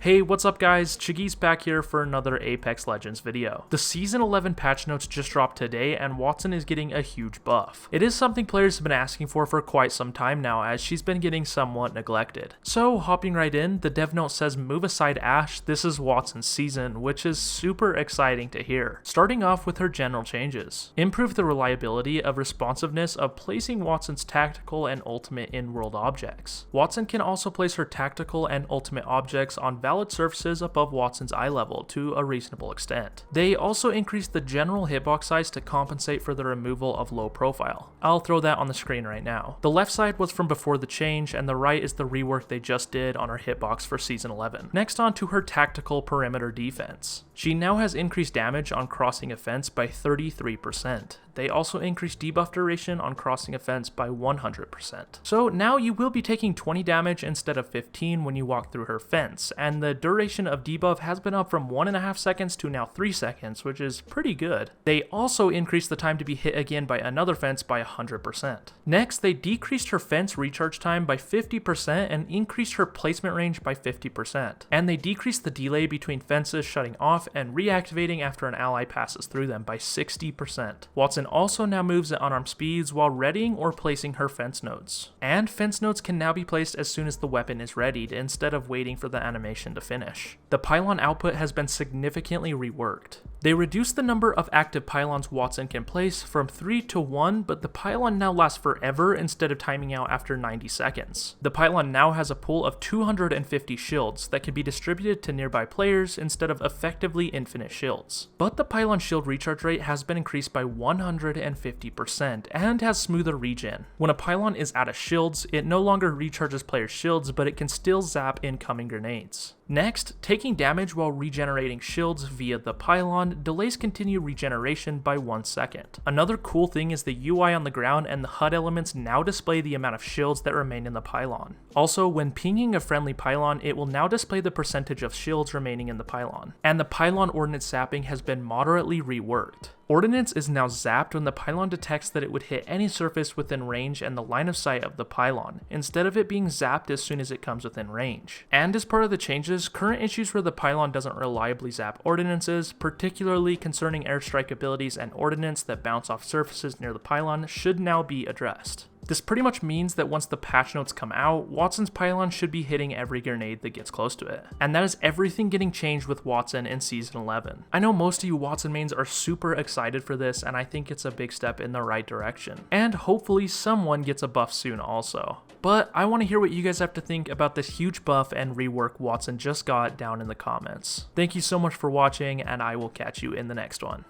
Hey, what's up guys, Chiggy's back here for another Apex Legends video. The Season 11 patch notes just dropped today and Wattson is getting a huge buff. It is something players have been asking for quite some time now as she's been getting somewhat neglected. So hopping right in, the dev note says move aside Ashe, this is Wattson's season, which is super exciting to hear. Starting off with her general changes. Improve the reliability of responsiveness of placing Wattson's tactical and ultimate in-world objects. Wattson can also place her tactical and ultimate objects on valid surfaces above Wattson's eye level to a reasonable extent. They also increased the general hitbox size to compensate for the removal of low profile. I'll throw that on the screen right now. The left side was from before the change and the right is the rework they just did on her hitbox for Season 11. Next on to her tactical perimeter defense. She now has increased damage on crossing a fence by 33%. They also increased debuff duration on crossing a fence by 100%. So now you will be taking 20 damage instead of 15 when you walk through her fence, and the duration of debuff has been up from 1.5 seconds to now 3 seconds, which is pretty good. They also increased the time to be hit again by another fence by 100%. Next, they decreased her fence recharge time by 50% and increased her placement range by 50%. And they decreased the delay between fences shutting off and reactivating after an ally passes through them by 60%. Wattson also now moves at unarmed speeds while readying or placing her fence nodes. And fence nodes can now be placed as soon as the weapon is readied instead of waiting for the animation to finish. The pylon output has been significantly reworked. They reduced the number of active pylons Wattson can place from 3 to 1, but the pylon now lasts forever instead of timing out after 90 seconds. The pylon now has a pool of 250 shields that can be distributed to nearby players instead of effectively infinite shields. But the pylon shield recharge rate has been increased by 150% and has smoother regen. When a pylon is out of shields, it no longer recharges players' shields, but it can still zap incoming grenades. Next, taking damage while regenerating shields via the pylon delays continued regeneration by 1 second. Another cool thing is the UI on the ground and the HUD elements now display the amount of shields that remain in the pylon. Also, when pinging a friendly pylon, it will now display the percentage of shields remaining in the pylon. And the pylon ordnance zapping has been moderately reworked. Ordnance is now zapped when the pylon detects that it would hit any surface within range and the line of sight of the pylon, instead of it being zapped as soon as it comes within range. And as part of the changes, current issues where the pylon doesn't reliably zap ordnances, particularly concerning airstrike abilities and ordnance that bounce off surfaces near the pylon, should now be addressed. This pretty much means that once the patch notes come out, Wattson's pylon should be hitting every grenade that gets close to it. And that is everything getting changed with Wattson in Season 11. I know most of you Wattson mains are super excited for this, and I think it's a big step in the right direction. And hopefully someone gets a buff soon also. But I want to hear what you guys have to think about this huge buff and rework Wattson just got down in the comments. Thank you so much for watching, and I will catch you in the next one.